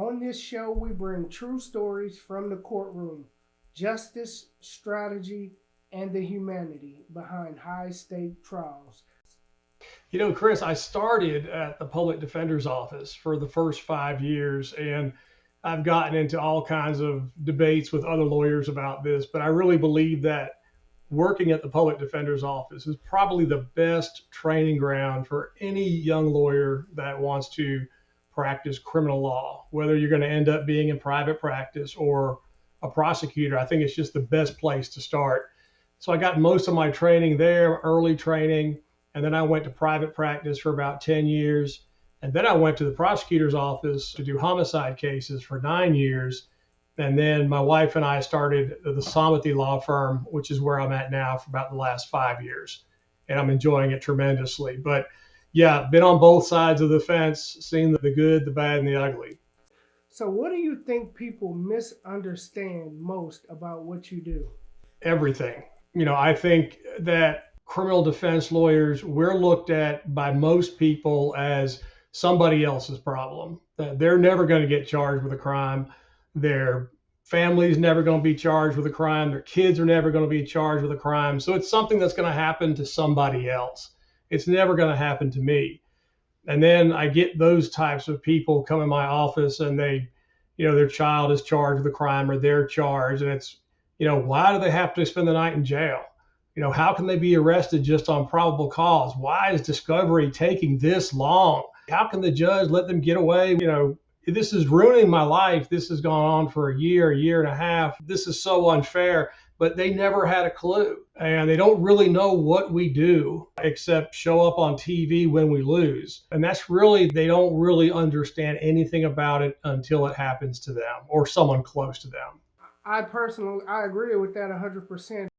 On this show, we bring true stories from the courtroom, justice, strategy, and the humanity behind high-stake trials. You know, Chris, I started at the public defender's office for the first 5 years, and I've gotten into all kinds of debates with other lawyers about this, but I really believe that working at the public defender's office is probably the best training ground for any young lawyer that wants to practice criminal law, whether you're going to end up being in private practice or a prosecutor. I think it's just the best place to start. So I got most of my training there, early training, and then I went to private practice for about 10 years. And then I went to the prosecutor's office to do homicide cases for 9 years. And then my wife and I started the Samati law firm, which is where I'm at now for about the last 5 years. And I'm enjoying it tremendously. But yeah, been on both sides of the fence, seen the good, the bad, and the ugly. So, what do you think people misunderstand most about what you do? Everything. You know, I think that criminal defense lawyers, we're looked at by most people as somebody else's problem. That they're never going to get charged with a crime. Their family's never going to be charged with a crime. Their kids are never going to be charged with a crime. So it's something that's going to happen to somebody else. It's never going to happen to me. And then I get those types of people come in my office and their child is charged with a crime or they're charged. And it's, why do they have to spend the night in jail? How can they be arrested just on probable cause? Why is discovery taking this long? How can the judge let them get away? This is ruining my life. This has gone on for a year and a half. This is so unfair, but they never had a clue. And they don't really know what we do except show up on TV when we lose. And they don't really understand anything about it until it happens to them or someone close to them. I agree with that 100%.